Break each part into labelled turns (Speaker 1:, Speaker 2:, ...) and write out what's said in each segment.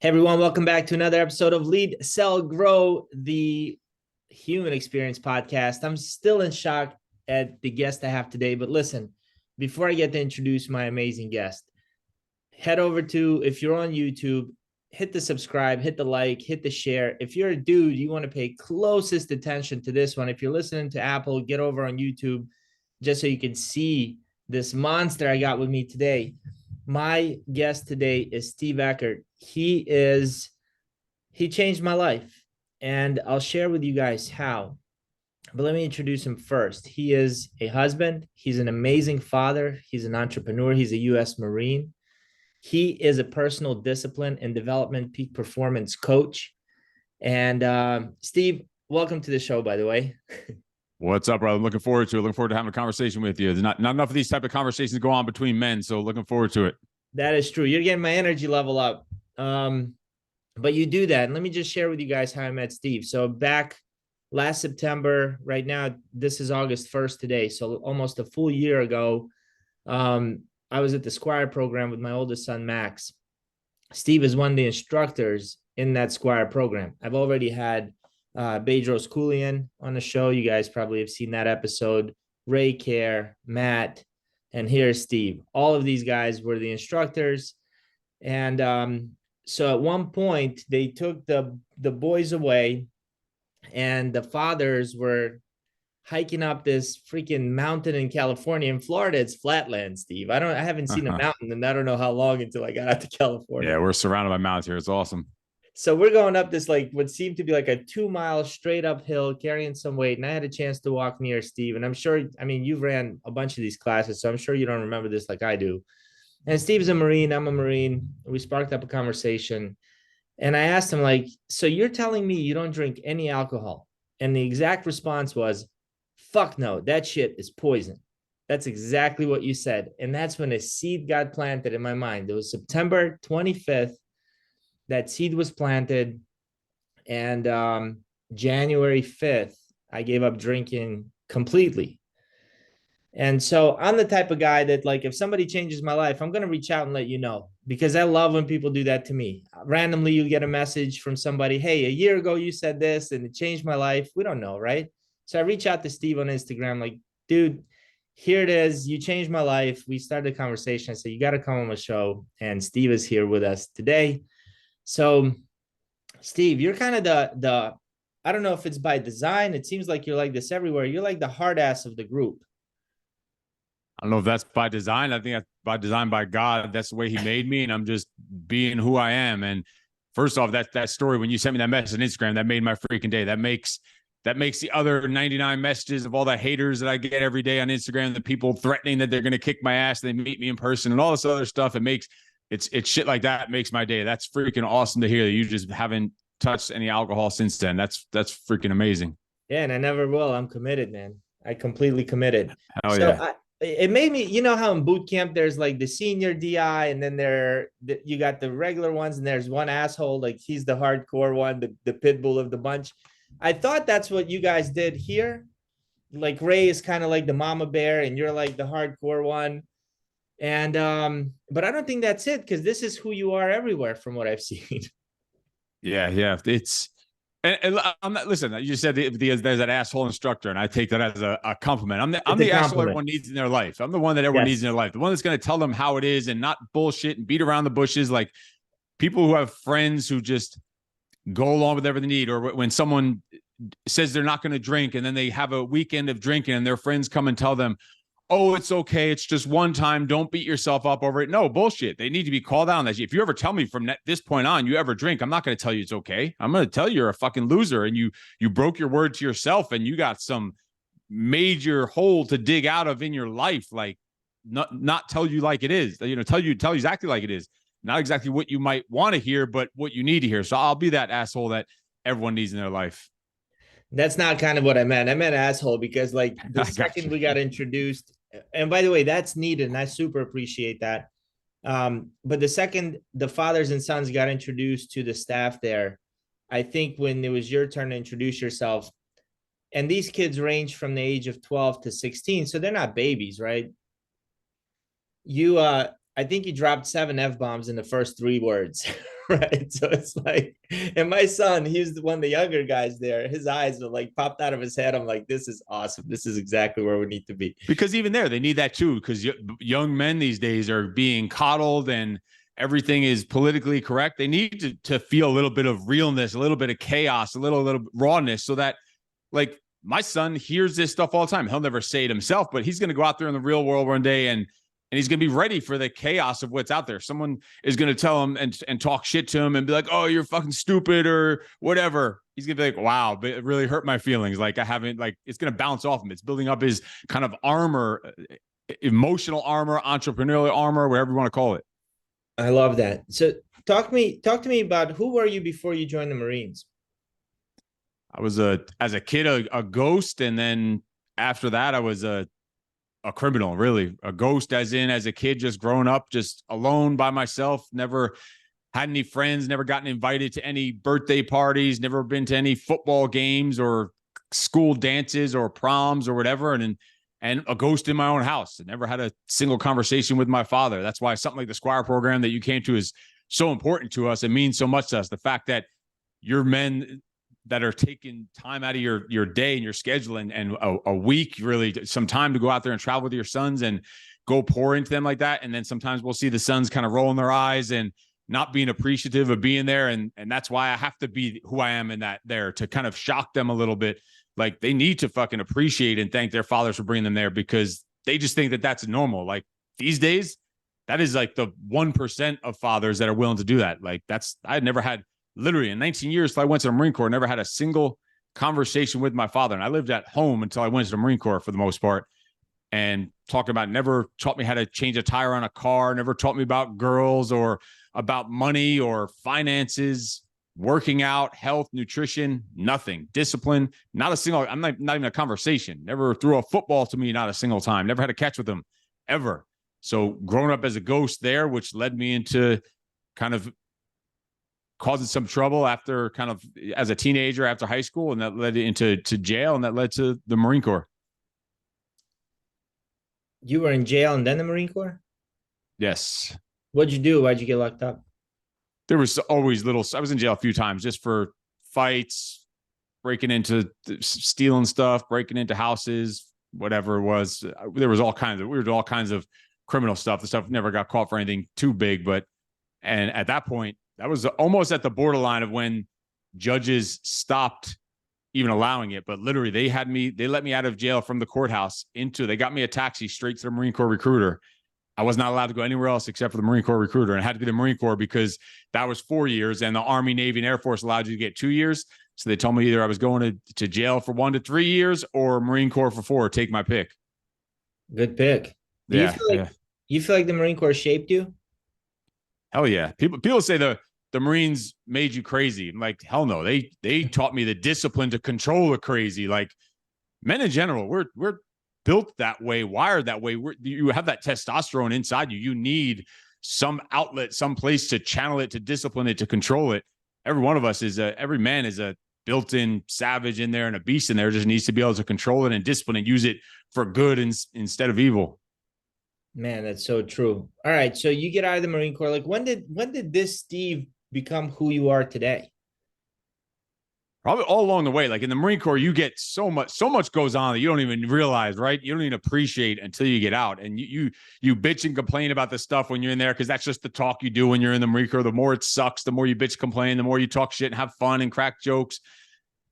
Speaker 1: Hey everyone, welcome back to another episode of Lead, Sell, Grow, the Human Experience podcast. I'm still in shock at the guest I have today, but listen, before I get to introduce my amazing guest, head over to, if you're on YouTube, hit the subscribe, hit the like, hit the share. If you're a dude, you want to pay closest attention to this one. If you're listening to Apple, get over on YouTube just so you can see this monster I got with me today. My guest today is Steve Eckert. He changed my life, and I'll share with you guys how. But let me introduce him first. He is a husband. He's an amazing father. He's an entrepreneur. He's a U.S. Marine. He is a personal discipline and development peak performance coach. And Steve, welcome to the show, by the way.
Speaker 2: What's up, brother? Looking forward to it. Looking forward to having a conversation with you. There's not enough of these type of conversations go on between men, so looking forward to it.
Speaker 1: That is true. You're getting my energy level up. But you do that. And let me just share with you guys how I met Steve. So back last September, right now, this is August 1st today. So almost a full year ago, I was at the Squire program with my oldest son, Max. Steve is one of the instructors in that Squire program. I've already had Bedros on the show. You guys probably have seen that episode. Ray Care, Matt, and here's Steve. All of these guys were the instructors. And so at one point, they took the boys away, and the fathers were hiking up this freaking mountain in California. In Florida, it's flatland, Steve. I haven't seen a mountain, and I don't know how long until I got out to California.
Speaker 2: Yeah, we're surrounded by mountains here. It's awesome.
Speaker 1: So we're going up this, like, what seemed to be like a 2-mile straight uphill, carrying some weight. And I had a chance to walk near Steve. And I'm sure, I mean, you've ran a bunch of these classes, so I'm sure you don't remember this like I do. And Steve's a Marine. I'm a Marine. We sparked up a conversation. And I asked him, like, so you're telling me you don't drink any alcohol? And the exact response was, fuck no, that shit is poison. That's exactly what you said. And that's when a seed got planted in my mind. It was September 25th. That seed was planted. And January 5th, I gave up drinking completely. And so I'm the type of guy that, like, if somebody changes my life, I'm going to reach out and let you know, because I love when people do that to me. Randomly, you get a message from somebody, hey, a year ago you said this and it changed my life. We don't know, right? So I reach out to Steve on Instagram, like, dude, here it is. You changed my life. We started a conversation. I said, you got to come on the show. And Steve is here with us today. So Steve, you're kind of the I don't know if it's by design. It seems like you're like this everywhere. You're like the hard ass of the group.
Speaker 2: I don't know if that's by design. I think that's by design by God. That's the way he made me, and I'm just being who I am. And first off, that story, when you sent me that message on Instagram, that made my freaking day. That makes the other 99 messages of all the haters that I get every day on Instagram, the people threatening that they're going to kick my ass, they meet me in person, and all this other stuff. It's shit like that makes my day. That's freaking awesome to hear that you just haven't touched any alcohol since then. That's freaking amazing.
Speaker 1: Yeah, and I never will. I'm committed, man. I completely committed.
Speaker 2: Hell yeah.
Speaker 1: It made me, you know how in boot camp there's like the senior DI, and then you got the regular ones, and there's one asshole, like he's the hardcore one, the pit bull of the bunch. I thought that's what you guys did here. Like Ray is kind of like the mama bear, and you're like the hardcore one. And but I don't think that's it, because this is who you are everywhere from what I've seen.
Speaker 2: Yeah. It's and I'm not, listen, you said there's that asshole instructor, and I take that as a compliment. I'm the asshole everyone needs in their life. I'm the one that everyone needs in their life. The one that's going to tell them how it is and not bullshit and beat around the bushes. Like people who have friends who just go along with everything they need, or when someone says they're not going to drink and then they have a weekend of drinking and their friends come and tell them, oh, it's okay, it's just one time, don't beat yourself up over it. No, bullshit. They need to be called out on that. If you ever tell me from this point on you ever drink, I'm not going to tell you it's okay. I'm going to tell you you're a fucking loser, and you broke your word to yourself, and you got some major hole to dig out of in your life. Like not tell you like it is, tell you exactly like it is. Not exactly what you might want to hear, but what you need to hear. So I'll be that asshole that everyone needs in their life.
Speaker 1: That's not kind of what I meant. I meant asshole because, like, the second we got introduced, and by the way, that's needed, and I super appreciate that. But the second the fathers and sons got introduced to the staff there, I think when it was your turn to introduce yourself, and these kids range from the age of 12 to 16, so they're not babies, right? You I think you dropped 7 F-bombs in the first 3 words, right? So it's like, and my son, he's one of the younger guys there. His eyes are like popped out of his head. I'm like, this is awesome. This is exactly where we need to be.
Speaker 2: Because even there, they need that too. Because young men these days are being coddled and everything is politically correct. They need to feel a little bit of realness, a little bit of chaos, a little rawness, so that, like, my son hears this stuff all the time. He'll never say it himself, but he's going to go out there in the real world one day and he's going to be ready for the chaos of what's out there. Someone is going to tell him and talk shit to him and be like, oh, you're fucking stupid or whatever. He's going to be like, wow, but it really hurt my feelings. Like, I haven't, like, it's going to bounce off him. It's building up his kind of armor, emotional armor, entrepreneurial armor, whatever you want to call it.
Speaker 1: I love that. So talk to me about, who were you before you joined the Marines?
Speaker 2: I was as a kid, a ghost. And then after that, I was a criminal, really. A ghost, as in, as a kid, just growing up, just alone by myself, never had any friends, never gotten invited to any birthday parties, never been to any football games or school dances or proms or whatever. And a ghost in my own house. I never had a single conversation with my father. That's why something like the Squire program that you came to is so important to us. It means so much to us. The fact that you're men that are taking time out of your day and your schedule and a week, really some time to go out there and travel with your sons and go pour into them like that. And then sometimes we'll see the sons kind of rolling their eyes and not being appreciative of being there. And that's why I have to be who I am in that there, to kind of shock them a little bit. Like, they need to fucking appreciate and thank their fathers for bringing them there, because they just think that that's normal. Like, these days, that is like the 1% of fathers that are willing to do that. Like, I had never had, literally in 19 years till I went to the Marine Corps, never had a single conversation with my father. And I lived at home until I went to the Marine Corps for the most part. And talking about, never taught me how to change a tire on a car, never taught me about girls or about money or finances, working out, health, nutrition, nothing. Discipline, not a single, I'm not even a conversation. Never threw a football to me, not a single time. Never had a catch with them, ever. So growing up as a ghost there, which led me into kind of causing some trouble after, kind of as a teenager after high school, and that led into jail, and that led to the Marine Corps.
Speaker 1: You were in jail and then the Marine Corps?
Speaker 2: Yes.
Speaker 1: What'd you do? Why'd you get locked up?
Speaker 2: There was always I was in jail a few times just for fights, breaking into, stealing stuff, breaking into houses, whatever it was. There was all kinds of criminal stuff. The stuff never got caught for anything too big, and at that point, that was almost at the borderline of when judges stopped even allowing it. But literally, they let me out of jail from the courthouse they got me a taxi straight to the Marine Corps recruiter. I was not allowed to go anywhere else except for the Marine Corps recruiter, and it had to be the Marine Corps because that was 4 years, and the Army, Navy, and Air Force allowed you to get 2 years. So they told me either I was going to jail for 1 to 3 years or Marine Corps for 4. Take my pick.
Speaker 1: Good pick. Do you feel like the Marine Corps shaped you?
Speaker 2: Hell yeah. People say the Marines made you crazy. I'm like, hell no. They taught me the discipline to control the crazy. Like, men in general, we're built that way, wired that way. You have that testosterone inside you. You need some outlet, some place to channel it, to discipline it, to control it. Every one of us every man is a built-in savage in there, and a beast in there. Just needs to be able to control it and discipline and use it for good instead of evil.
Speaker 1: Man, that's so true. All right, so you get out of the Marine Corps. Like, when did this Steve become who you are today?
Speaker 2: Probably all along the way. Like, in the Marine Corps, you get so much goes on that you don't even realize, right? You don't even appreciate until you get out. And you bitch and complain about the stuff when you're in there, because that's just the talk you do when you're in the Marine Corps. The more it sucks, the more you bitch, complain, the more you talk shit and have fun and crack jokes.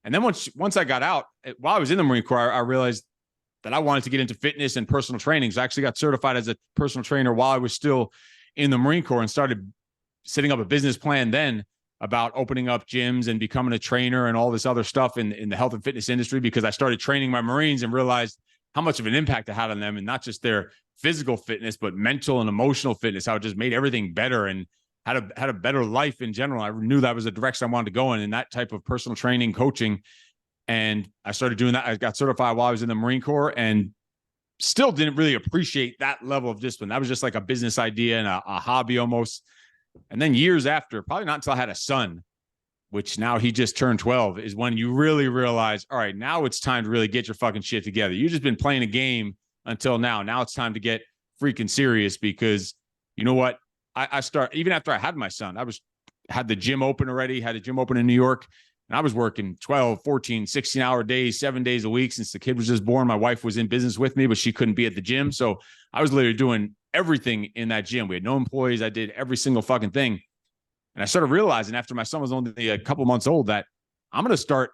Speaker 2: And then once I got out, while I was in the Marine Corps, I realized that I wanted to get into fitness and personal training. So I actually got certified as a personal trainer while I was still in the Marine Corps, and started setting up a business plan then about opening up gyms and becoming a trainer and all this other stuff in the health and fitness industry, because I started training my Marines and realized how much of an impact it had on them, and not just their physical fitness, but mental and emotional fitness, how it just made everything better and had a better life in general. I knew that was the direction I wanted to go in that type of personal training, coaching. And I started doing that. I got certified while I was in the Marine Corps, and still didn't really appreciate that level of discipline. That was just like a business idea and a hobby almost. And then years after, probably not until I had a son, which now he just turned 12, is when you really realize, all right, now it's time to really get your fucking shit together. You've just been playing a game until now. Now it's time to get freaking serious, because you know what? I start, even after I had my son, had the gym open already, had a gym open in New York. And I was working 12, 14, 16-hour days, 7 days a week since the kid was just born. My wife was in business with me, but she couldn't be at the gym. So I was literally doing everything in that gym. We had no employees. I did every single fucking thing. And I started realizing after my son was only a couple months old that I'm going to start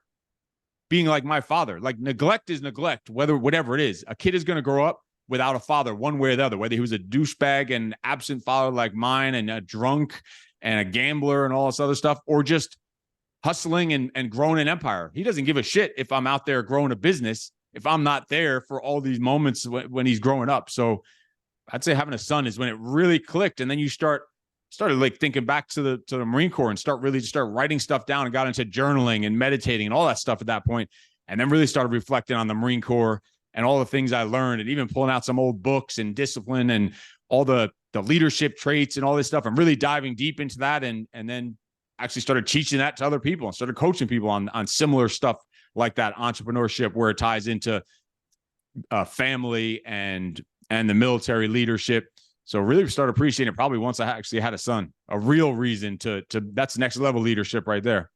Speaker 2: being like my father. Like, neglect is neglect, whatever it is. A kid is going to grow up without a father one way or the other, whether he was a douchebag and absent father like mine and a drunk and a gambler and all this other stuff, or just hustling and growing an empire. He doesn't give a shit if I'm out there growing a business, if I'm not there for all these moments when he's growing up. So I'd say having a son is when it really clicked. And then you started like thinking back to the Marine Corps and start writing stuff down, and got into journaling and meditating and all that stuff at that point. And then really started reflecting on the Marine Corps and all the things I learned, and even pulling out some old books and discipline and all the leadership traits and all this stuff, and really diving deep into that. And then actually started teaching that to other people and started coaching people on similar stuff like that, entrepreneurship, where it ties into family and the military leadership. So really started appreciating it probably once I actually had a son, a real reason to that's next level leadership right there.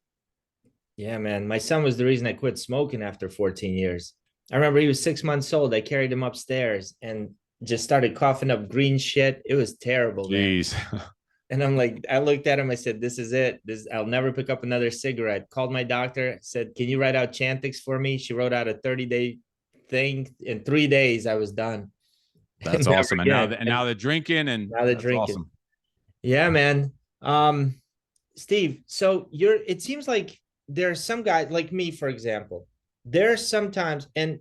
Speaker 1: Yeah, man. My son was the reason I quit smoking after 14 years. I remember he was 6 months old. I carried him upstairs and just started coughing up green shit. It was terrible.
Speaker 2: Jeez.
Speaker 1: Man. And I'm like, I looked at him. I said, this is it. I'll never pick up another cigarette. Called my doctor, said, can you write out Chantix for me? She wrote out a 30-day thing. In 3 days, I was done.
Speaker 2: That's awesome. And now they're drinking, and
Speaker 1: now they're drinking. Awesome. Yeah, man. Steve, so it seems like there are some guys like me, for example. There's sometimes, and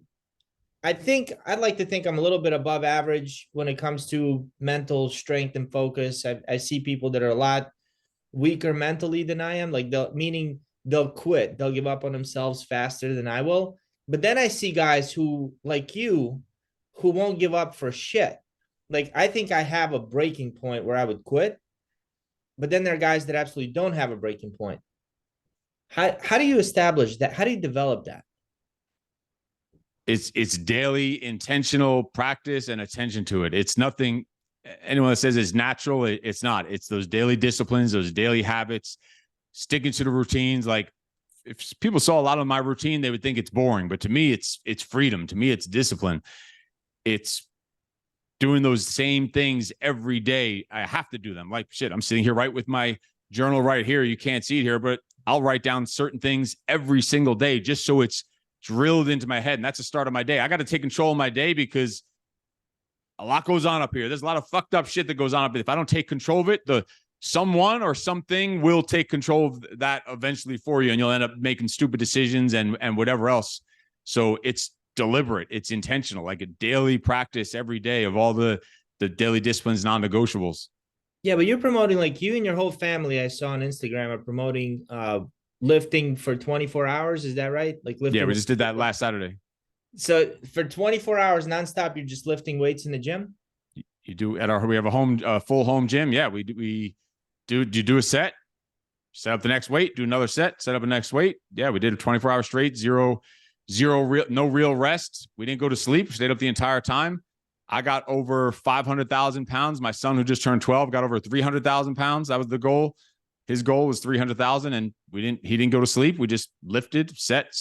Speaker 1: I'd like to think I'm a little bit above average when it comes to mental strength and focus. I see people that are a lot weaker mentally than I am, like they'll quit, they'll give up on themselves faster than I will. But then I see guys who, like you, who won't give up for shit. Like, I think I have a breaking point where I would quit, but then there are guys that absolutely don't have a breaking point. How do you establish that? How do you develop that?
Speaker 2: It's daily intentional practice and attention to it. It's nothing, anyone that says it's natural, it's not. It's those daily disciplines, those daily habits, sticking to the routines. Like, if people saw a lot of my routine, they would think it's boring. But to me, it's freedom. To me, it's discipline. It's doing those same things every day. I have to do them. Like, shit, I'm sitting here right with my journal right here. You can't see it here, but I'll write down certain things every single day just so it's drilled into my head. And that's the start of my day. I got to take control of my day because a lot goes on up here. There's a lot of fucked up shit that goes on up here. If I don't take control of it, someone or something will take control of that eventually for you, and you'll end up making stupid decisions and whatever else. So it's deliberate, it's intentional, like a daily practice every day of all the daily disciplines, non-negotiables.
Speaker 1: Yeah, but you're promoting, like, you and your whole family, I saw on Instagram, are promoting lifting for 24 hours. Is that right? Like, lifting.
Speaker 2: Yeah, we just did that last Saturday.
Speaker 1: So for 24 hours nonstop, you're just lifting weights in the gym?
Speaker 2: You do we have a full home gym. Yeah, we do a set, set up the next weight, do another set, set up a next weight. Yeah, we did a 24-hour straight, no real rest. We didn't go to sleep, stayed up the entire time. I got over 500,000 pounds. My son, who just turned 12, got over 300,000 pounds. That was the goal. His goal was 300,000, and he didn't go to sleep. We just lifted, set,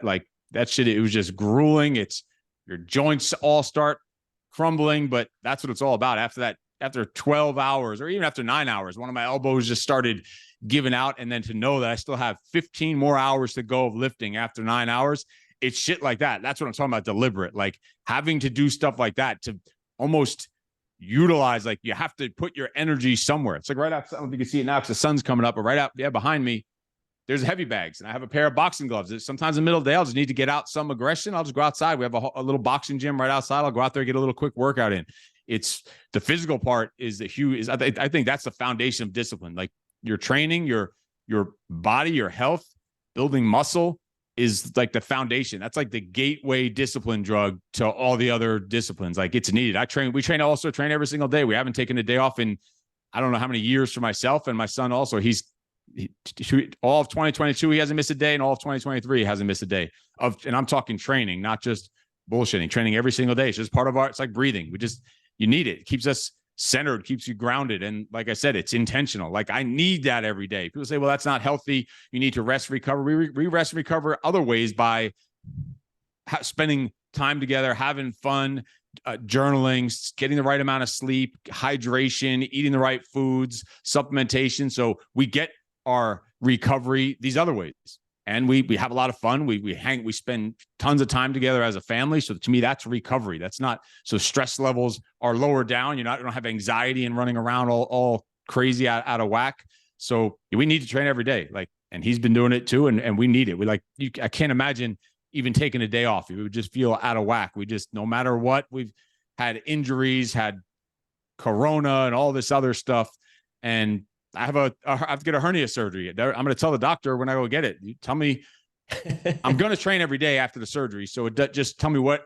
Speaker 2: like that shit. It was just grueling. Your joints all start crumbling, but that's what it's all about. After that, after 12 hours or even after 9 hours, one of my elbows just started giving out. And then to know that I still have 15 more hours to go of lifting after 9 hours, it's shit like that. That's what I'm talking about. Deliberate, like having to do stuff like that to almost utilize, like you have to put your energy somewhere. It's like right outside. I don't know if you can see it now because the sun's coming up, but right out, behind me, there's heavy bags, and I have a pair of boxing gloves. Sometimes in the middle of the day, I'll just need to get out some aggression. I'll just go outside. We have a little boxing gym right outside. I'll go out there, get a little quick workout in. It's the physical part is the huge. I think that's the foundation of discipline. Like your training, your body, your health, building muscle is like the foundation. That's like the gateway discipline drug to all the other disciplines. Like it's needed. We train every single day. We haven't taken a day off in I don't know how many years for myself, and my son also. All of 2022, he hasn't missed a day, and all of 2023, he hasn't missed a day and I'm talking training, not just bullshitting, training every single day. It's just part of it's like breathing. You need it. It keeps us centered, keeps you grounded. And like I said, it's intentional. Like I need that every day. People say, well, that's not healthy. You need to rest, recover. We rest and recover other ways by spending time together, having fun, journaling, getting the right amount of sleep, hydration, eating the right foods, supplementation. So we get our recovery these other ways. And we have a lot of fun. We spend tons of time together as a family. So to me, that's recovery. That's not, so stress levels are lower down. You don't have anxiety and running around all crazy out of whack. So we need to train every day. Like, and he's been doing it too. And we need it. I can't imagine even taking a day off. We would just feel out of whack. We just, no matter what, we've had injuries, had corona and all this other stuff. And I have to get a hernia surgery. I'm going to tell the doctor when I go get it. You tell me I'm going to train every day after the surgery. So just tell me what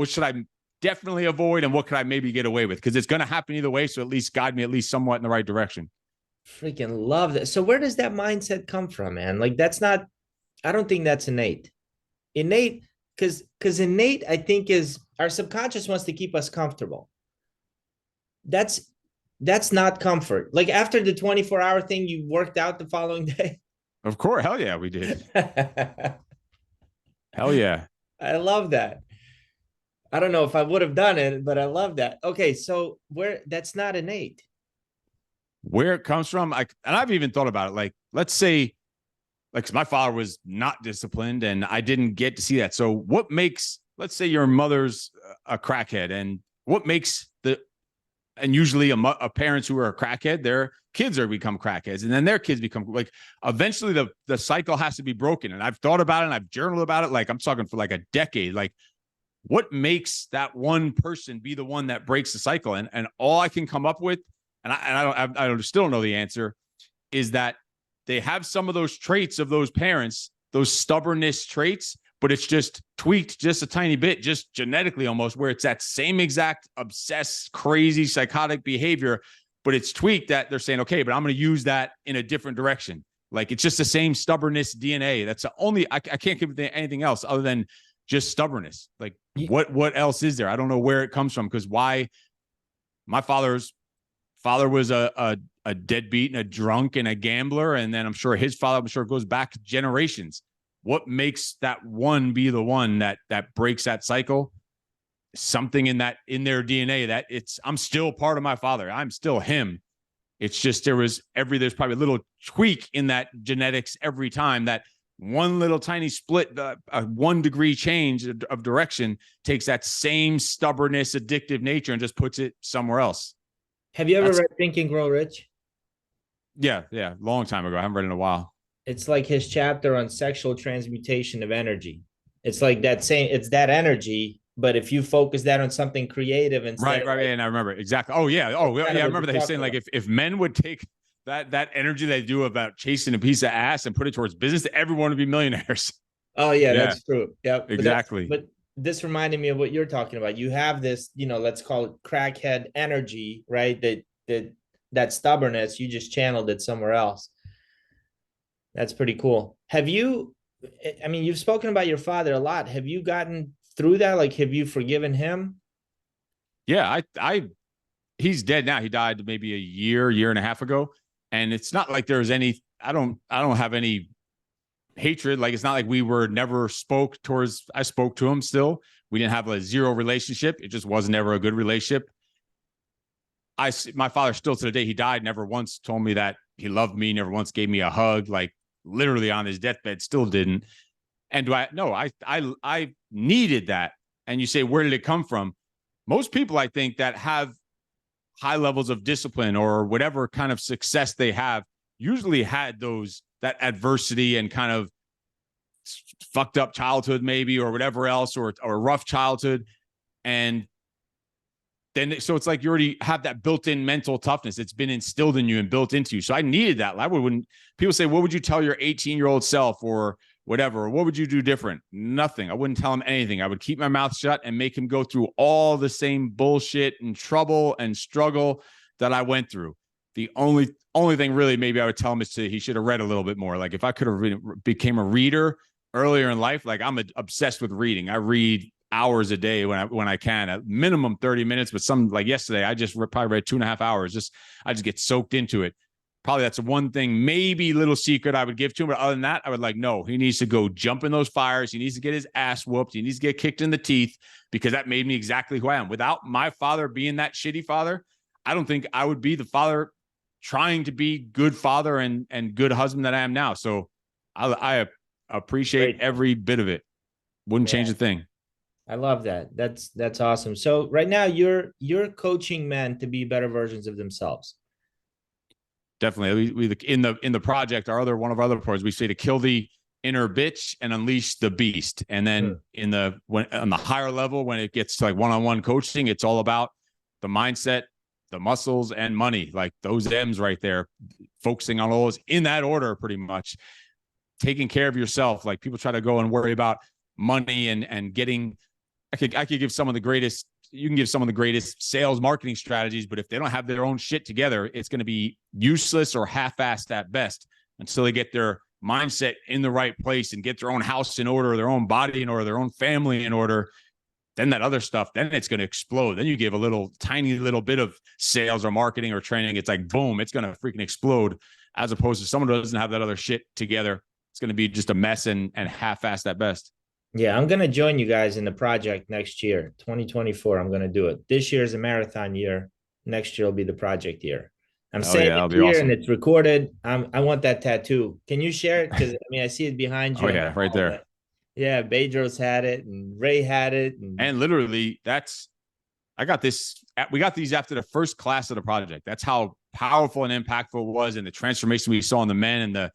Speaker 2: should I definitely avoid and what could I maybe get away with? Because it's going to happen either way. So at least guide me at least somewhat in the right direction.
Speaker 1: Freaking love that. So where does that mindset come from, man? Like I don't think that's innate. Because innate, I think, is our subconscious wants to keep us comfortable. That's not comfort. Like after the 24-hour thing, you worked out the following day.
Speaker 2: Of course. Hell yeah, we did. Hell yeah.
Speaker 1: I love that. I don't know if I would have done it, but I love that. Okay. So that's not innate.
Speaker 2: Where it comes from. And I've even thought about it. Like, let's say, like, my father was not disciplined and I didn't get to see that. So what makes, let's say your mother's a crackhead, and what makes and usually a parents who are a crackhead, their kids are become crackheads, and then their kids become like, eventually the cycle has to be broken. And I've thought about it and I've journaled about it. Like I'm talking for like a decade. Like what makes that one person be the one that breaks the cycle? And all I can come up with, and I still don't know the answer, is that they have some of those traits of those parents, those stubbornness traits, but it's just tweaked just a tiny bit, just genetically almost, where it's that same exact obsessed, crazy, psychotic behavior, but it's tweaked that they're saying, okay, but I'm going to use that in a different direction. Like it's just the same stubbornness DNA. That's the only, I can't give it anything else other than just stubbornness. Like what else is there? I don't know where it comes from, because why my father was a deadbeat and a drunk and a gambler. And then I'm sure his father, goes back generations. What makes that one be the one that breaks that cycle? Something in their DNA that I'm still part of my father. I'm still him. It's just, there's probably a little tweak in that genetics every time, that one little tiny split, a 1 degree change of direction takes that same stubbornness, addictive nature and just puts it somewhere else.
Speaker 1: Have you ever read Think and Grow Rich?
Speaker 2: Yeah. Long time ago. I haven't read it in a while.
Speaker 1: It's like his chapter on sexual transmutation of energy. It's like that saying, it's that energy, but if you focus that on something creative and
Speaker 2: right. And I remember exactly. Oh yeah. I remember that he's saying, like, if men would take that energy they do about chasing a piece of ass and put it towards business, everyone would be millionaires.
Speaker 1: Oh yeah. That's true. Yeah,
Speaker 2: exactly.
Speaker 1: But this reminded me of what you're talking about. You have this, let's call it crackhead energy, right? That stubbornness, you just channeled it somewhere else. That's pretty cool. You've spoken about your father a lot. Have you gotten through that? Like, have you forgiven him?
Speaker 2: Yeah, he's dead now. He died maybe a year and a half ago. And it's not like there's any, I don't have any hatred. Like, it's not like we were never I spoke to him still. We didn't have a zero relationship. It just was never a good relationship. My father still to the day he died never once told me that he loved me, never once gave me a hug, like literally on his deathbed, still didn't. And I needed that. And you say, where did it come from? Most people, I think, that have high levels of discipline or whatever kind of success they have usually had that adversity and kind of fucked up childhood maybe, or whatever else, or a rough childhood. And then, so it's like you already have that built-in mental toughness. It's been instilled in you and built into you. So I needed that. When people say, what would you tell your 18-year-old self or whatever, or what would you do different? Nothing. I wouldn't tell him anything. I would keep my mouth shut and make him go through all the same bullshit and trouble and struggle that I went through. The only thing really maybe I would tell him is he should have read a little bit more. Like if I could have became a reader earlier in life, like I'm obsessed with reading. I read hours a day when I can, at minimum 30 minutes, but some, like yesterday, I just probably read 2.5 hours. I just get soaked into it. Probably that's one thing, maybe little secret I would give to him. But other than that, I would like, no, he needs to go jump in those fires. He needs to get his ass whooped. He needs to get kicked in the teeth, because that made me exactly who I am. Without my father being that shitty father, I don't think I would be the father trying to be good father and good husband that I am now. So I appreciate every bit of it. Wouldn't change a thing.
Speaker 1: I love that. That's awesome. So right now you're coaching men to be better versions of themselves.
Speaker 2: Definitely. We in the project, one of our other parts, we say to kill the inner bitch and unleash the beast. And then on the higher level, when it gets to like one-on-one coaching, it's all about the mindset, the muscles, and money. Like those M's right there, focusing on all those in that order, pretty much. Taking care of yourself. Like people try to go and worry about money and getting. I could give some of the greatest. You can give some of the greatest sales marketing strategies, but if they don't have their own shit together, it's going to be useless or half-assed at best until they get their mindset in the right place and get their own house in order, their own body in order, their own family in order. Then that other stuff, then it's going to explode. Then you give a tiny little bit of sales or marketing or training. It's like, boom, it's going to freaking explode, as opposed to someone who doesn't have that other shit together. It's going to be just a mess and half-assed at best.
Speaker 1: Yeah, I'm going to join you guys in the project next year, 2024. I'm going to do it. This year is a marathon year. Next year will be the project year. I'm saying it here, awesome. And it's recorded. I want that tattoo. Can you share it? Because I see it behind you.
Speaker 2: Oh yeah, right there.
Speaker 1: Yeah, Bedros had it, and Ray had it,
Speaker 2: and literally, I got this. We got these after the first class of the project. That's how powerful and impactful it was, and the transformation we saw in the men and the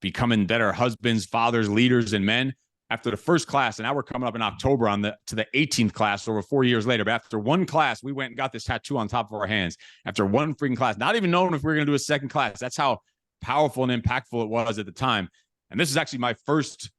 Speaker 2: becoming better husbands, fathers, leaders, and men. After the first class, and now we're coming up in October to the 18th class over 4 years later. But after one class, we went and got this tattoo on top of our hands. After one freaking class, not even knowing if we were going to do a second class. That's how powerful and impactful it was at the time. And this is actually my first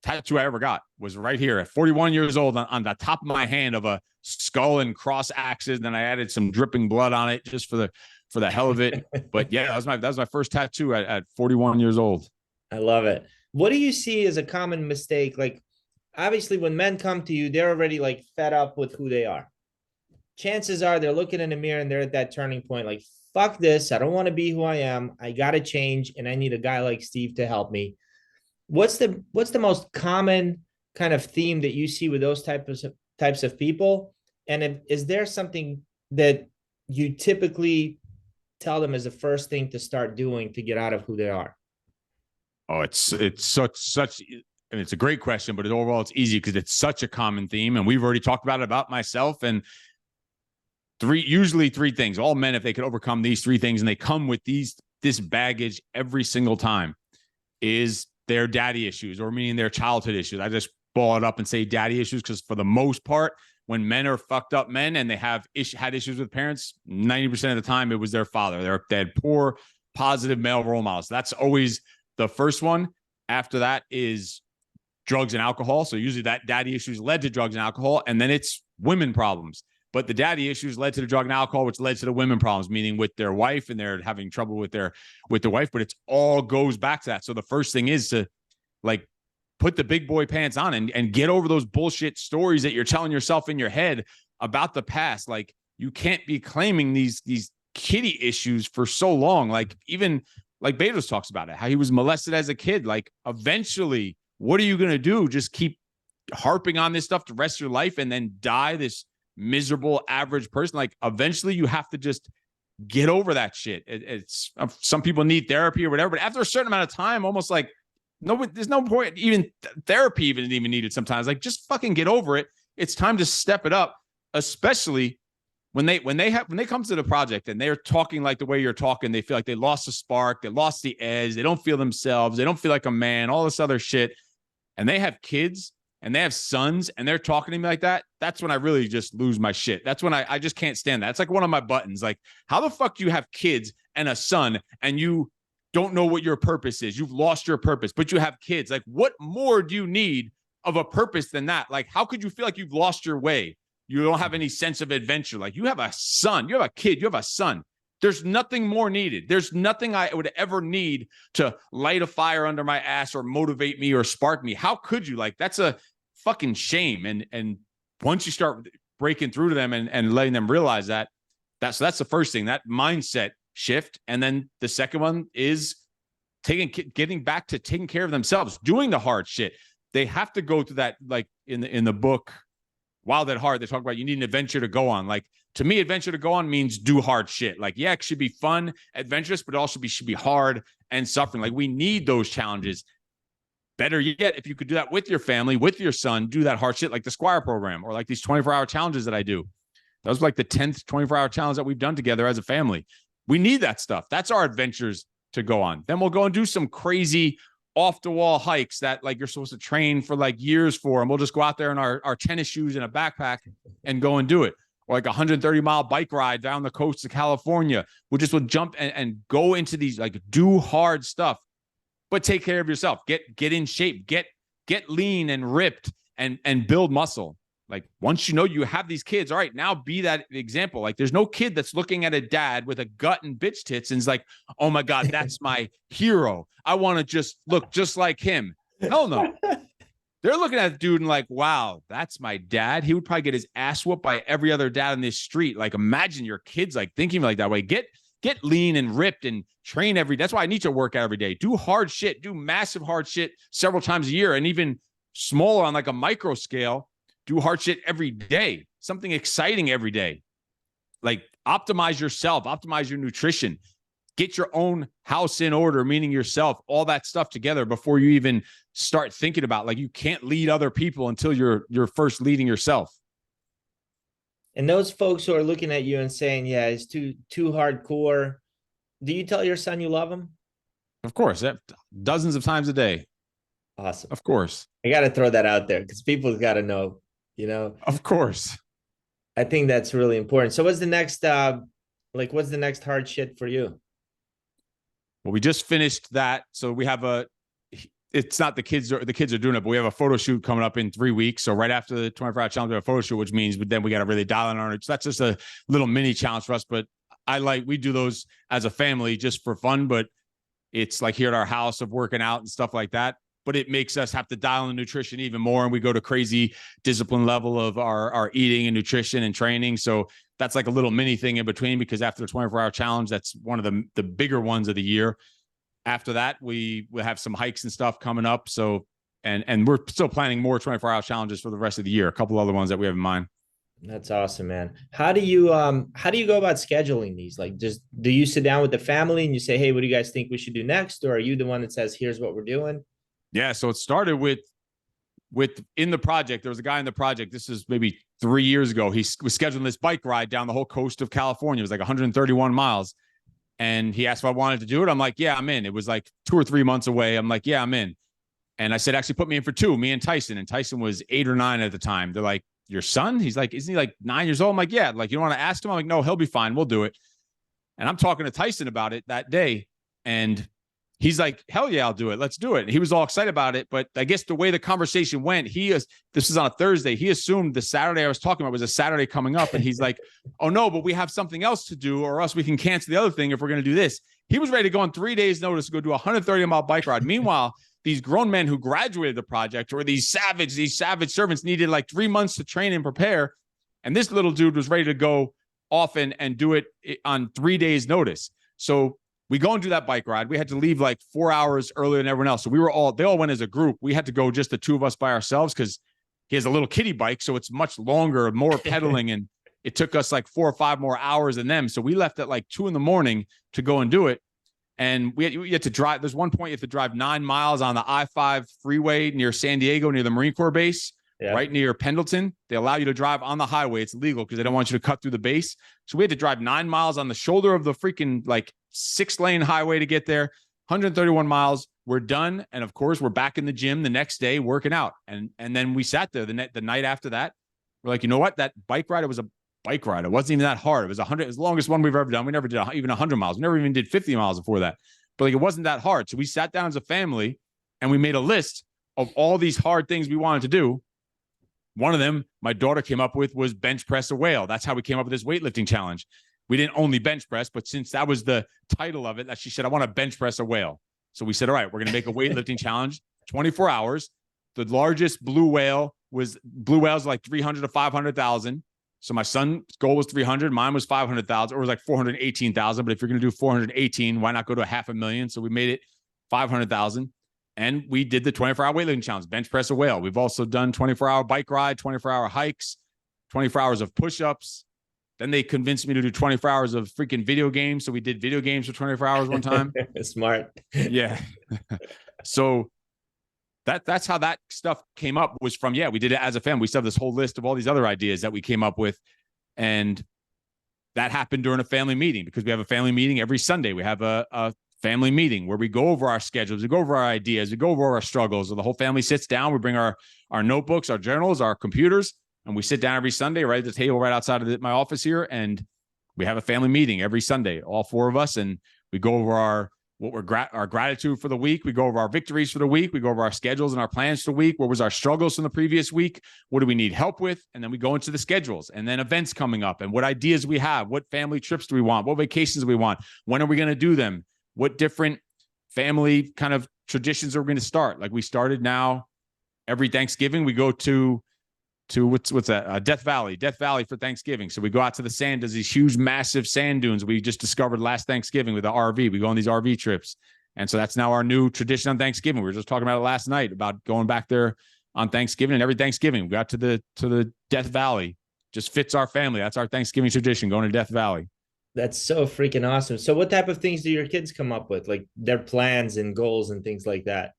Speaker 2: tattoo I ever got, was right here at 41 years old on the top of my hand of a skull and cross axes. And then I added some dripping blood on it just for the hell of it. But yeah, that was my first tattoo at 41 years old.
Speaker 1: I love it. What do you see as a common mistake? Like, obviously, when men come to you, they're already like fed up with who they are. Chances are they're looking in the mirror and they're at that turning point, like, fuck this. I don't want to be who I am. I got to change. And I need a guy like Steve to help me. What's the most common kind of theme that you see with those types of people? And is there something that you typically tell them as the first thing to start doing to get out of who they are?
Speaker 2: Oh, it's such, and it's a great question, but overall it's easy because it's such a common theme. And we've already talked about myself, and usually three things. All men, if they could overcome these three things, and they come with this baggage every single time, is their daddy issues, or meaning their childhood issues. I just ball it up and say daddy issues because for the most part, when men are fucked up men and they have had issues with parents, 90% of the time it was their father. They had poor, positive male role models. That's always the first one. After that is drugs and alcohol. So usually that daddy issues led to drugs and alcohol, and then it's women problems. But the daddy issues led to the drug and alcohol, which led to the women problems, meaning with their wife, and they're having trouble with the wife. But it's all goes back to that. So the first thing is to like put the big boy pants on and get over those bullshit stories that you're telling yourself in your head about the past. Like, you can't be claiming these kiddie issues for so long. Like, even like Bedros talks about it, how he was molested as a kid. Like, eventually, what are you going to do? Just keep harping on this stuff the rest of your life and then die this miserable average person? Like, eventually you have to just get over that shit. It's some people need therapy or whatever, but after a certain amount of time, almost like there's no point. Even therapy isn't even needed sometimes. Like, just fucking get over it. It's time to step it up, especially when they come to the project and they're talking like the way you're talking. They feel like they lost the spark, they lost the edge, they don't feel themselves, they don't feel like a man, all this other shit. And they have kids and they have sons and they're talking to me like that. That's when I really just lose my shit. That's when I just can't stand that. It's like one of my buttons. Like, how the fuck do you have kids and a son and you don't know what your purpose is? You've lost your purpose, but you have kids. Like, what more do you need of a purpose than that? Like, how could you feel like you've lost your way? You don't have any sense of adventure. Like, you have a son, you have a kid, you have a son. There's nothing more needed. There's nothing I would ever need to light a fire under my ass or motivate me or spark me. How could you? Like, that's a fucking shame. And once you start breaking through to them and letting them realize that, that's the first thing, that mindset shift. And then the second one is getting back to taking care of themselves, doing the hard shit. They have to go through that. Like in the book Wild at Heart, they talk about you need an adventure to go on. Like, to me, adventure to go on means do hard shit. Like, yeah, it should be fun, adventurous, but also should be hard and suffering. Like, we need those challenges. Better yet, if you could do that with your family, with your son, do that hard shit, like the Squire program, or like these 24-hour challenges that I do. That was like the 10th 24-hour challenge that we've done together as a family. We need that stuff. That's our adventures to go on. Then we'll go and do some crazy off the wall hikes that like you're supposed to train for like years for. And we'll just go out there in our tennis shoes and a backpack and go and do it. Or like a 130-mile bike ride down the coast of California. We'll jump and go into these, like, do hard stuff, but take care of yourself. Get in shape, get lean and ripped and build muscle. Like, once you know you have these kids, all right, now be that example. Like, there's no kid that's looking at a dad with a gut and bitch tits and is like, oh my God, that's my hero. I want to just look just like him. Hell no. They're looking at the dude and like, wow, that's my dad. He would probably get his ass whooped by every other dad on this street. Like, imagine your kids like thinking like that way. Get lean and ripped and train every day. That's why I need to work out every day. Do hard shit. Do massive hard shit several times a year, and even smaller on like a micro scale. Do hard shit every day, something exciting every day. Like, optimize yourself, optimize your nutrition, get your own house in order, meaning yourself, all that stuff together before you even start thinking about, like, you can't lead other people until you're first leading yourself.
Speaker 1: And those folks who are looking at you and saying, yeah, it's too hardcore. Do you tell your son you love him?
Speaker 2: Of course. Dozens of times a day.
Speaker 1: Awesome.
Speaker 2: Of course.
Speaker 1: I got to throw that out there because people got to know.
Speaker 2: Of course.
Speaker 1: I think that's really important. So what's the next hard shit for you?
Speaker 2: Well, we just finished that. So we have it's not the kids are doing it, but we have a photo shoot coming up in 3 weeks. So right after the 24-hour challenge, we have a photo shoot, which means then we got to really dial in on it. So that's just a little mini challenge for us. But we do those as a family just for fun, but it's like here at our house of working out and stuff like that. But it makes us have to dial in nutrition even more. And we go to crazy discipline level of our eating and nutrition and training. So that's like a little mini thing in between, because after the 24-hour challenge, that's one of the bigger ones of the year. After that, we will have some hikes and stuff coming up. So, and we're still planning more 24-hour challenges for the rest of the year. A couple other ones that we have in mind.
Speaker 1: That's awesome, man. How do you go about scheduling these? Like, just do you sit down with the family and you say, hey, what do you guys think we should do next? Or are you the one that says, here's what we're doing?
Speaker 2: Yeah, so it started with in the project. There was a guy in the project. This is maybe 3 years ago. He was scheduling this bike ride down the whole coast of California. It was like 131 miles. And he asked if I wanted to do it. I'm like, yeah, I'm in. It was like 2 or 3 months away. I'm like, yeah, I'm in. And I said, actually put me in for 2, me and Tyson. And Tyson was 8 or 9 at the time. They're like, your son? He's like, isn't he like 9 years old? I'm like, yeah. Like, you don't want to ask him? I'm like, no, he'll be fine. We'll do it. And I'm talking to Tyson about it that day. And he's like, hell yeah, I'll do it. Let's do it. And he was all excited about it. But I guess the way the conversation went, this is on a Thursday. He assumed the Saturday I was talking about was a Saturday coming up. And he's like, oh no, but we have something else to do, or else we can cancel the other thing if we're going to do this. He was ready to go on 3 days notice to go do a 130-mile bike ride. Meanwhile, these grown men who graduated the project, or these savage servants, needed like 3 months to train and prepare. And this little dude was ready to go off and do it on 3 days notice. So we go and do that bike ride. We had to leave like 4 hours earlier than everyone else. So they all went as a group. We had to go just the two of us by ourselves because he has a little kiddie bike. So it's much longer, more pedaling. And it took us like 4 or 5 more hours than them. So we left at like 2 a.m. to go and do it. And we had to drive. There's one point you have to drive 9 miles on the I-5 freeway near San Diego, near the Marine Corps base, right near Pendleton. They allow you to drive on the highway. It's illegal because they don't want you to cut through the base. So we had to drive 9 miles on the shoulder of the freaking like 6-lane highway to get there. 131 miles. We're done. And of course, we're back in the gym the next day working out. And then we sat there the night after that. We're like, you know what? That bike ride, it was a bike ride. It wasn't even that hard. It was 100. It was the longest one we've ever done. We never did even 100 miles. We never even did 50 miles before that. But like, it wasn't that hard. So we sat down as a family and we made a list of all these hard things we wanted to do. One of them, my daughter came up with, was bench press a whale. That's how we came up with this weightlifting challenge. We didn't only bench press, but since that was the title of it, that she said, I want to bench press a whale. So we said, all right, we're going to make a weightlifting challenge, 24 hours. The largest blue whale was blue whales like 300 to 500,000. So my son's goal was 300. Mine was 500,000, or it was like 418,000. But if you're going to do 418, why not go to 500,000? So we made it 500,000. And we did the 24-hour weightlifting challenge, bench press a whale. We've also done 24-hour bike ride, 24-hour hikes, 24 hours of push-ups. Then they convinced me to do 24 hours of freaking video games. So we did video games for 24 hours one time.
Speaker 1: Smart.
Speaker 2: Yeah. So that's how that stuff came up, was from, we did it as a family. We still have this whole list of all these other ideas that we came up with. And that happened during a family meeting, because we have a family meeting every Sunday. We have a family meeting where we go over our schedules, we go over our ideas, we go over our struggles. So the whole family sits down, we bring our notebooks, our journals, our computers, and we sit down every Sunday right at the table right outside of my office here. And we have a family meeting every Sunday, all four of us. And we go over our gratitude for the week. We go over our victories for the week. We go over our schedules and our plans for the week. What was our struggles from the previous week? What do we need help with? And then we go into the schedules, and then events coming up, and what ideas we have. What family trips do we want? What vacations do we want? When are we going to do them? What different family kind of traditions are we going to start? Like, we started now every Thanksgiving, we go to what's that? Death Valley for Thanksgiving. So we go out to the sand. There's these huge, massive sand dunes we just discovered last Thanksgiving with the RV. We go on these RV trips. And so that's now our new tradition on Thanksgiving. We were just talking about it last night, about going back there on Thanksgiving, and every Thanksgiving we got to the Death Valley. Just fits our family. That's our Thanksgiving tradition, going to Death Valley.
Speaker 1: That's so freaking awesome. So what type of things do your kids come up with? Like their plans and goals and things like that?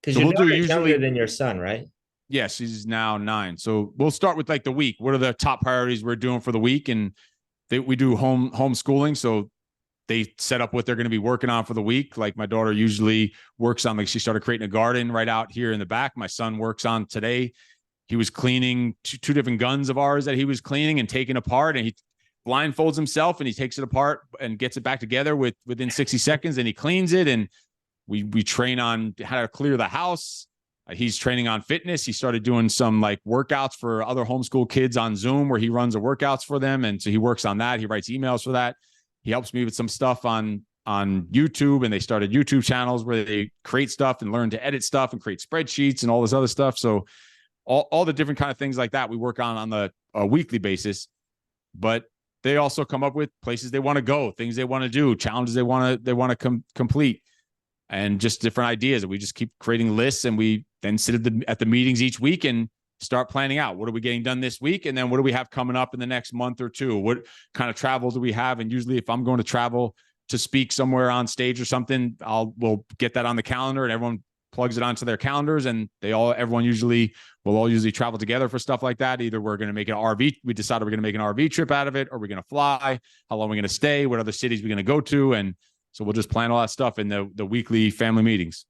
Speaker 1: Because your daughter's younger than your son, right?
Speaker 2: Yes, he's now 9. So we'll start with like the week. What are the top priorities we're doing for the week? And we do homeschooling. So they set up what they're going to be working on for the week. Like my daughter usually works on, like, she started creating a garden right out here in the back. My son works on today. He was cleaning two different guns of ours that he was cleaning and taking apart. And he blindfolds himself and he takes it apart and gets it back together within 60 seconds. And he cleans it. And we train on how to clear the house. He's training on fitness. He started doing some like workouts for other homeschool kids on Zoom, where he runs the workouts for them. And so he works on that. He writes emails for that. He helps me with some stuff on YouTube, and they started YouTube channels where they create stuff and learn to edit stuff and create spreadsheets and all this other stuff. So all the different kind of things like that we work on a weekly basis. But they also come up with places they want to go, things they want to do, challenges they want to complete, and just different ideas. And we just keep creating lists, and we then sit at the meetings each week and start planning out, what are we getting done this week? And then what do we have coming up in the next month or two? What kind of travel do we have? And usually if I'm going to travel to speak somewhere on stage or something, we'll get that on the calendar, and everyone plugs it onto their calendars, and everyone usually travel together for stuff like that. Either we're going to make an RV. We decided we're going to make an RV trip out of it, or we're going to fly. How long are we going to stay? What other cities we're going to go to? And so we'll just plan all that stuff in the weekly family meetings.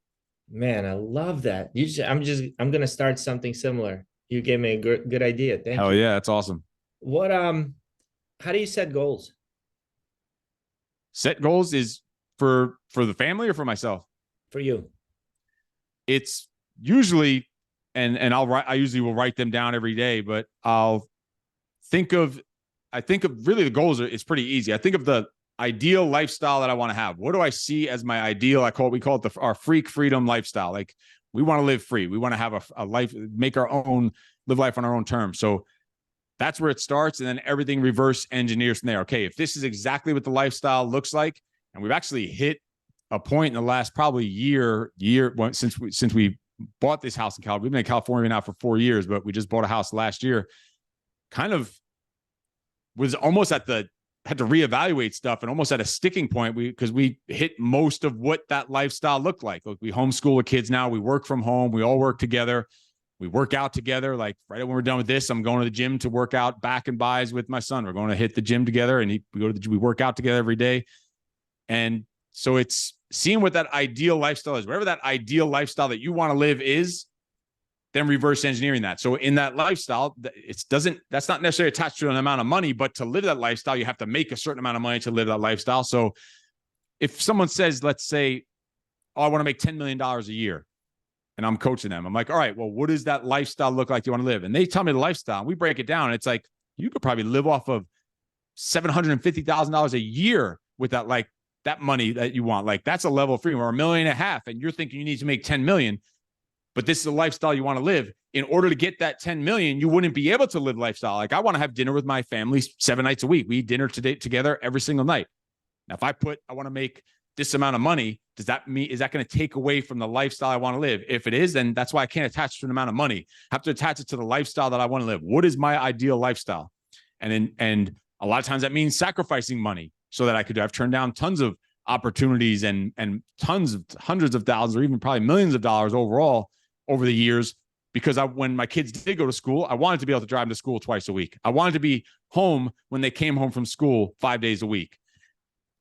Speaker 1: Man, I love that. I'm going to start something similar. You gave me a good idea. Thank you.
Speaker 2: Hell yeah, that's awesome.
Speaker 1: What how do you set goals?
Speaker 2: Set goals is for the family or for myself?
Speaker 1: For you.
Speaker 2: It's usually, and I usually will write them down every day, but I think of really the goals it's pretty easy. I think of the ideal lifestyle that I want to have. What do I see as my ideal? We call it our freak freedom lifestyle. Like, we want to live free. We want to have a life, live life on our own terms. So that's where it starts. And then everything reverse engineers from there. Okay, if this is exactly what the lifestyle looks like, and we've actually hit a point in the last probably year since we bought this house in California. We've been in California now for 4 years, but we just bought a house last year. Kind of was almost had to reevaluate stuff, and almost at a sticking point because we hit most of what that lifestyle looked like. Like, we homeschool the kids now. We work from home. We all work together. We work out together. Like, right when we're done with this, I'm going to the gym to work out back and buys with my son. We're going to hit the gym together, and we work out together every day. And so it's seeing what that ideal lifestyle is. Whatever that ideal lifestyle that you want to live is, then reverse engineering that. So in that lifestyle, that's not necessarily attached to an amount of money, but to live that lifestyle, you have to make a certain amount of money to live that lifestyle. So if someone says, let's say, oh, I want to make $10 million a year, and I'm coaching them, I'm like, all right, well, what does that lifestyle look like you want to live? And they tell me the lifestyle, and we break it down. And it's like, you could probably live off of $750,000 a year with that, like, that money that you want. Like, that's a level of freedom, or $1.5 million. And you're thinking you need to make 10 million. but this is the lifestyle you want to live. In order to get that 10 million, you wouldn't be able to live lifestyle. Like I want to have dinner with my family 7 nights a week. We eat dinner together every single night. Now, if I want to make this amount of money, is that going to take away from the lifestyle I want to live? If it is, then that's why I can't attach to an amount of money. I have to attach it to the lifestyle that I want to live. What is my ideal lifestyle? And a lot of times that means sacrificing money so that I could. I've turned down tons of opportunities and tons of hundreds of thousands or even probably millions of dollars overall over the years, because when my kids did go to school, I wanted to be able to drive them to school twice a week. I wanted to be home when they came home from school 5 days a week.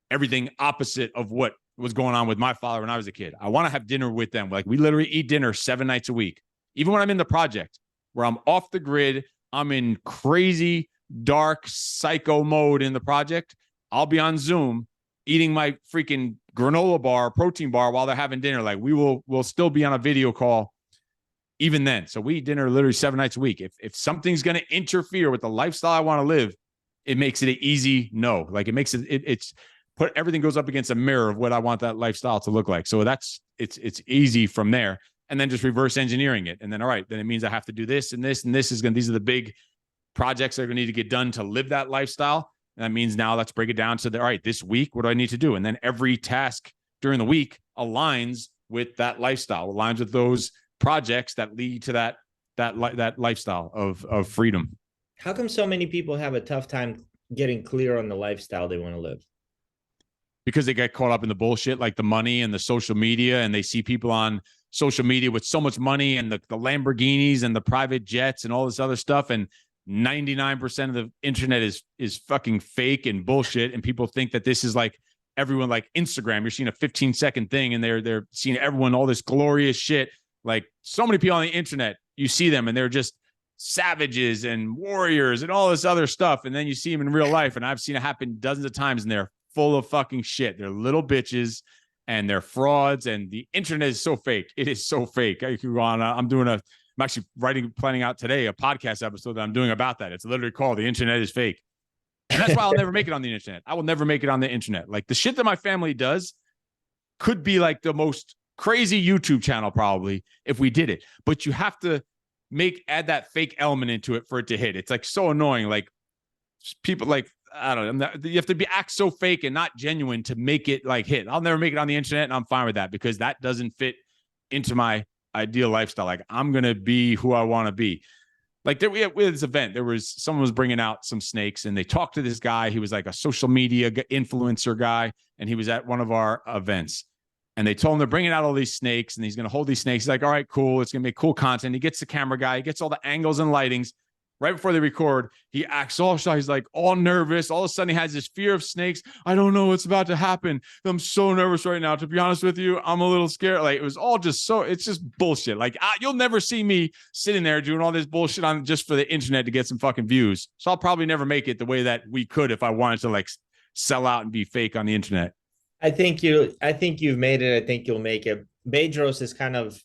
Speaker 2: Everything opposite of what was going on with my father when I was a kid. I want to have dinner with them. Like we literally eat dinner 7 nights a week. Even when I'm in the project where I'm off the grid, I'm in crazy, dark, psycho mode in the project, I'll be on Zoom eating my freaking granola bar, protein bar while they're having dinner. Like we'll still be on a video call even then. So we eat dinner literally 7 nights a week. If something's going to interfere with the lifestyle I want to live, it makes it an easy no. Like it makes it's put everything goes up against a mirror of what I want that lifestyle to look like. So it's easy from there. And then just reverse engineering it. And then, all right, then it means I have to do this and this, and these are the big projects that are going to need to get done to live that lifestyle. And that means now let's break it down to all right, this week, what do I need to do? And then every task during the week aligns with that lifestyle, aligns with those projects that lead to that lifestyle of freedom.
Speaker 1: How come so many people have a tough time getting clear on the lifestyle they want to live?
Speaker 2: Because they get caught up in the bullshit, like the money and the social media, and they see people on social media with so much money and the Lamborghinis and the private jets and all this other stuff. And 99% of the internet is fucking fake and bullshit. And people think that this is like everyone, like Instagram, you're seeing a 15-second thing and they're seeing everyone, all this glorious shit. Like so many people on the internet, you see them and they're just savages and warriors and all this other stuff. And then you see them in real life. And I've seen it happen dozens of times and they're full of fucking shit. They're little bitches and they're frauds, and the internet is so fake. It is so fake. I could go on. I'm actually planning out today a podcast episode that I'm doing about that. It's literally called "The Internet is Fake," and that's why I'll never make it on the internet. I will never make it on the internet. Like the shit that my family does could be like the most crazy YouTube channel probably if we did it, but you have to add that fake element into it for it to hit. It's like so annoying. Like people like. I don't know. You have to act so fake and not genuine to make it like hit. I'll never make it on the internet, and I'm fine with that because that doesn't fit into my ideal lifestyle. Like I'm going to be who I want to be. Like we had this event, someone was bringing out some snakes and they talked to this guy. He was like a social media influencer guy. And he was at one of our events and they told him they're bringing out all these snakes and he's going to hold these snakes. He's like, all right, cool. It's going to make cool content. He gets the camera guy. He gets all the angles and lightings. Right before they record, he acts all shy. He's like all nervous. All of a sudden, he has this fear of snakes. I don't know what's about to happen. I'm so nervous right now. To be honest with you, I'm a little scared. Like it was all just it's just bullshit. Like you'll never see me sitting there doing all this bullshit on just for the internet to get some fucking views. So I'll probably never make it the way that we could if I wanted to like sell out and be fake on the internet.
Speaker 1: I think you've made it. I think you'll make it. Bedros is kind of,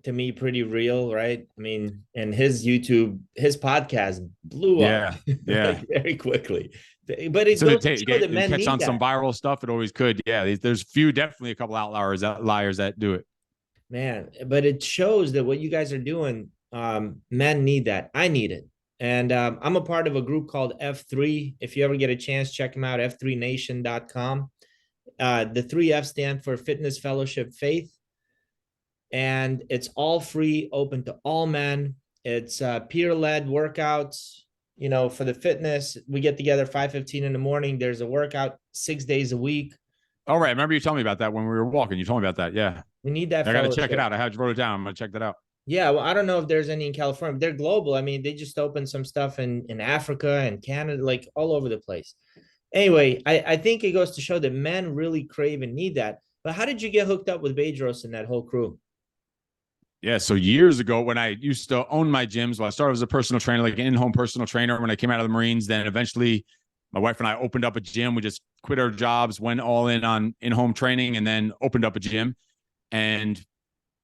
Speaker 1: to me, pretty real, right? I mean, and his podcast blew up like very quickly. But it goes to show that men
Speaker 2: catch on
Speaker 1: that.
Speaker 2: Some viral stuff. It always could. Yeah, there's definitely a couple liars that do it.
Speaker 1: Man, but it shows that what you guys are doing, men need that. I need it. And I'm a part of a group called F3. If you ever get a chance, check them out, f3nation.com. The 3 F stand for Fitness, Fellowship, Faith. And it's all free, open to all men. It's peer-led workouts, for the fitness. We get together 5:15 in the morning. There's a workout 6 days a week.
Speaker 2: All right. I remember you telling me about that when we were walking. You told me about that. Yeah.
Speaker 1: We need that.
Speaker 2: I got to check it out. I had you wrote it down. I'm going to check that out.
Speaker 1: Yeah. Well, I don't know if there's any in California, but they're global. I mean, they just opened some stuff in Africa and Canada, like all over the place. Anyway, I think it goes to show that men really crave and need that. But how did you get hooked up with Bedros and that whole crew?
Speaker 2: Yeah, so years ago when I used to own my gyms, I started as a personal trainer, like an in-home personal trainer when I came out of the Marines. Then eventually my wife and I opened up a gym. We just quit our jobs, went all in on in-home training, and then opened up a gym. And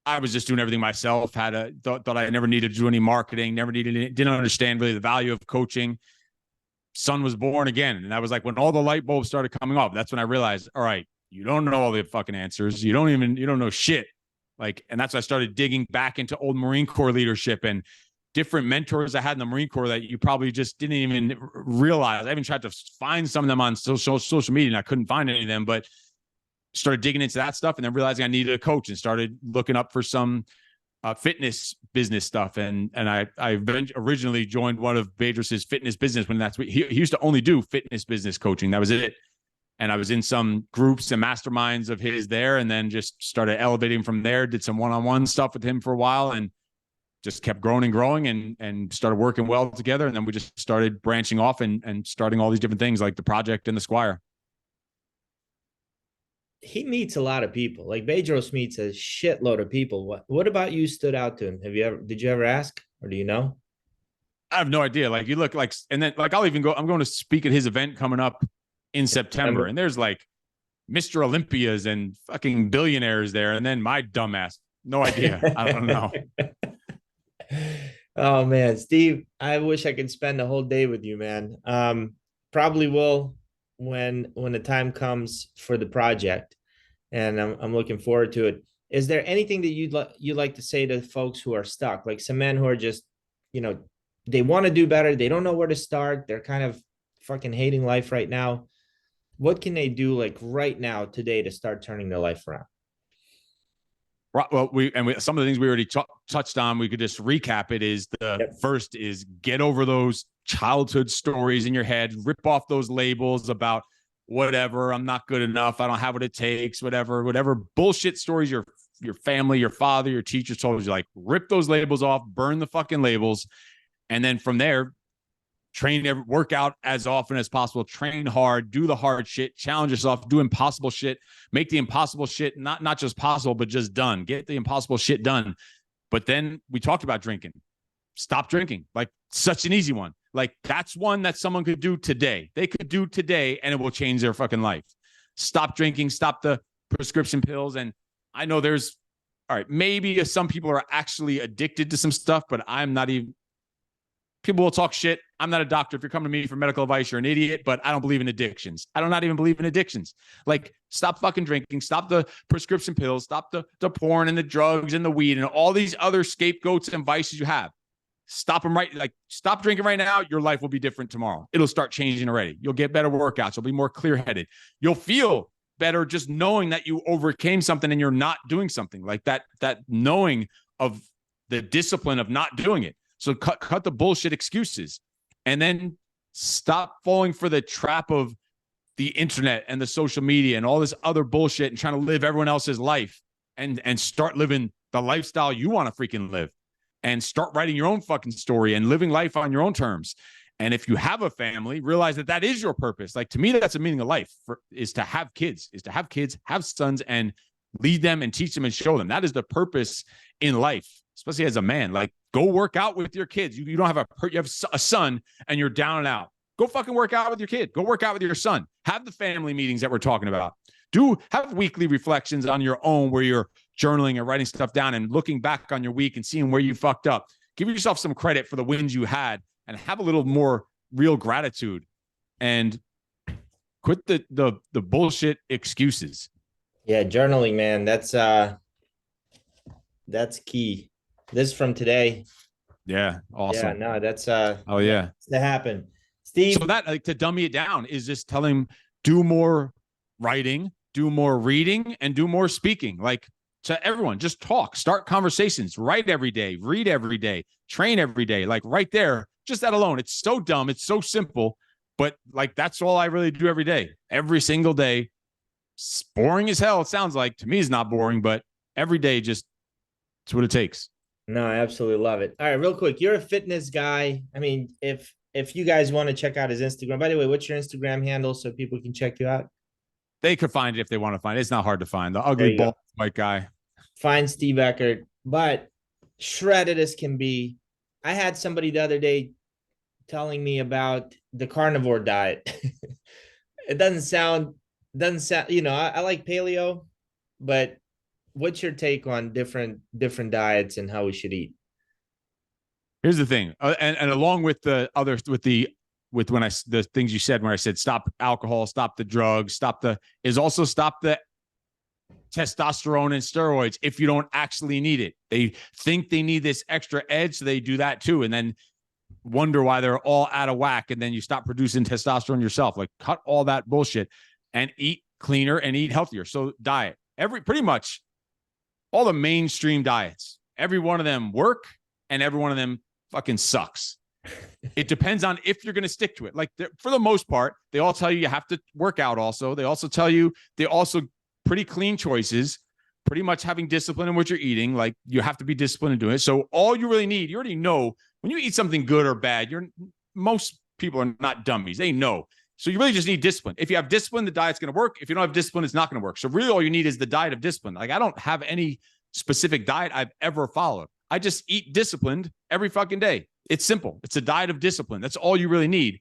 Speaker 2: I was just doing everything myself, thought I never needed to do any marketing, didn't understand really the value of coaching. Son was born again. And that was like when all the light bulbs started coming off. That's when I realized, all right, you don't know all the fucking answers. You don't know shit. Like, and that's why I started digging back into old Marine Corps leadership and different mentors I had in the Marine Corps that you probably just didn't even realize. I even tried to find some of them on social media and I couldn't find any of them, but started digging into that stuff and then realizing I needed a coach and started looking up for some fitness business stuff. And I originally joined one of Bedros's fitness business when he used to only do fitness business coaching. That was it. And I was in some groups and masterminds of his there, and then just started elevating from there, did some one-on-one stuff with him for a while and just kept growing and growing and started working well together. And then we just started branching off and starting all these different things like the project and the Squire.
Speaker 1: He meets a lot of people. Like Bedros meets a shitload of people. What about you stood out to him? Did you ever ask, or do you know?
Speaker 2: I have no idea. Like you look like, and then like I'm going to speak at his event coming up in September, and there's like Mr. Olympias and fucking billionaires there, and then my dumbass, no idea. I don't know.
Speaker 1: Oh man, Steve, I wish I could spend a whole day with you, man. Probably will when the time comes for the project, and I'm looking forward to it. Is there anything that you'd like to say to folks who are stuck, like some men who are just, they want to do better, they don't know where to start, they're kind of fucking hating life right now? What can they do like right now today to start turning their life around?
Speaker 2: Well, some of the things we already touched on, we could just recap it. Is the first is get over those childhood stories in your head, rip off those labels about whatever, I'm not good enough, I don't have what it takes, whatever bullshit stories your family, your father, your teacher told you, like rip those labels off, burn the fucking labels. And then from there, work out as often as possible, train hard, do the hard shit, challenge yourself, do impossible shit, make the impossible shit not just possible, but just done. Get the impossible shit done. But then we talked about drinking. Stop drinking. Like such an easy one. Like that's one that someone could do today. They could do today and it will change their fucking life. Stop drinking, stop the prescription pills. And I know all right, maybe some people are actually addicted to some stuff, but I'm not even. People will talk shit. I'm not a doctor. If you're coming to me for medical advice, you're an idiot, but I don't believe in addictions. I do not even believe in addictions. Like stop fucking drinking, stop the prescription pills, stop the porn and the drugs and the weed and all these other scapegoats and vices you have. Stop them stop drinking right now. Your life will be different tomorrow. It'll start changing already. You'll get better workouts. You'll be more clear-headed. You'll feel better just knowing that you overcame something and you're not doing something like that knowing of the discipline of not doing it. So cut the bullshit excuses and then stop falling for the trap of the internet and the social media and all this other bullshit and trying to live everyone else's life and start living the lifestyle you want to freaking live and start writing your own fucking story and living life on your own terms. And if you have a family, realize that is your purpose. Like to me, that's a meaning of life is to have kids, have sons and lead them and teach them and show them. That is the purpose in life, especially as a man. Like go work out with your kids. You don't have you have a son and you're down and out. Go fucking work out with your kid. Go work out with your son. Have the family meetings that we're talking about. Have weekly reflections on your own where you're journaling and writing stuff down and looking back on your week and seeing where you fucked up. Give yourself some credit for the wins you had and have a little more real gratitude and quit the bullshit excuses.
Speaker 1: Yeah, journaling, man. That's key. This is from today.
Speaker 2: Yeah, awesome.
Speaker 1: Yeah, no, that's
Speaker 2: oh yeah,
Speaker 1: to happen. Steve.
Speaker 2: So that like to dummy it down is just tell him do more writing, do more reading, and do more speaking. Like to everyone, just talk, start conversations, write every day, read every day, train every day. Like right there, just that alone. It's so dumb, it's so simple, but like that's all I really do every day, every single day. It's boring as hell. It sounds like to me it's not boring, but every day just it's what it takes.
Speaker 1: No, I absolutely love it. All right, real quick. You're a fitness guy. I mean, if you guys want to check out his Instagram, by the way, what's your Instagram handle so people can check you out?
Speaker 2: They could find it if they want to find it. It's not hard to find. The ugly bald white guy.
Speaker 1: Find Steve Eckert, but shredded as can be. I had somebody the other day telling me about the carnivore diet. It doesn't sound, I like paleo, but what's your take on different diets and how we should eat?
Speaker 2: Here's the thing, and along with the others, the things you said when I said stop alcohol, stop the drugs, stop the testosterone and steroids if you don't actually need it. They think they need this extra edge, so they do that too, and then wonder why they're all out of whack, and then you stop producing testosterone yourself. Like, cut all that bullshit and eat cleaner and eat healthier. So diet, pretty much all the mainstream diets, every one of them work and every one of them fucking sucks. It depends on if you're going to stick to it. Like, for the most part, they all tell you have to work out also. They also tell you, they also pretty clean choices, pretty much having discipline in what you're eating. Like, you have to be disciplined in doing it. So all you really need, you already know when you eat something good or bad, most people are not dummies. They know. So you really just need discipline. If you have discipline, the diet's going to work. If you don't have discipline, it's not going to work. So really all you need is the diet of discipline. Like, I don't have any specific diet I've ever followed. I just eat disciplined every fucking day. It's simple. It's a diet of discipline. That's all you really need.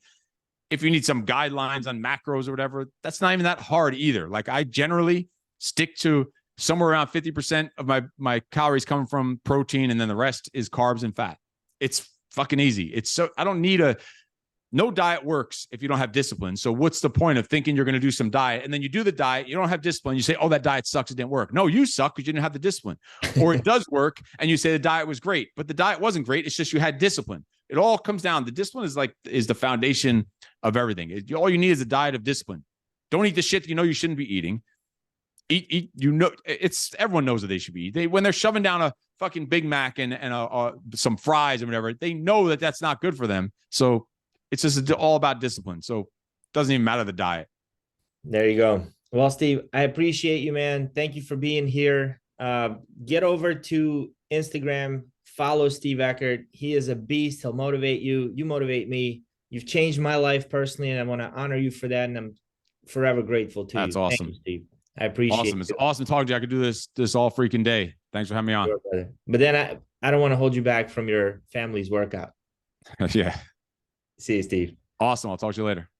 Speaker 2: If you need some guidelines on macros or whatever, that's not even that hard either. Like, I generally stick to somewhere around 50% of my calories coming from protein, and then the rest is carbs and fat. It's fucking easy. I don't need no diet works if you don't have discipline. So what's the point of thinking you're going to do some diet, and then you do the diet, you don't have discipline, you say, oh, that diet sucks, it didn't work. No, you suck because you didn't have the discipline. Or it does work and you say the diet was great, but the diet wasn't great. It's just you had discipline. It all comes down. The discipline is the foundation of everything. All you need is a diet of discipline. Don't eat the shit you know you shouldn't be eating. Eat, everyone knows what they should be. When they're shoving down a fucking Big Mac and some fries or whatever, they know that that's not good for them. So it's just all about discipline. So it doesn't even matter the diet.
Speaker 1: There you go. Well, Steve, I appreciate you, man. Thank you for being here. Get over to Instagram, follow Steve Eckert. He is a beast. He'll motivate you. You motivate me. You've changed my life personally, and I want to honor you for that. And I'm forever grateful to you.
Speaker 2: That's awesome.
Speaker 1: Thank you, Steve. I appreciate it.
Speaker 2: It's awesome talking to you. I could do this all freaking day. Thanks for having me on.
Speaker 1: Sure, but then I don't want to hold you back from your family's workout.
Speaker 2: Yeah.
Speaker 1: See you, Steve.
Speaker 2: Awesome. I'll talk to you later.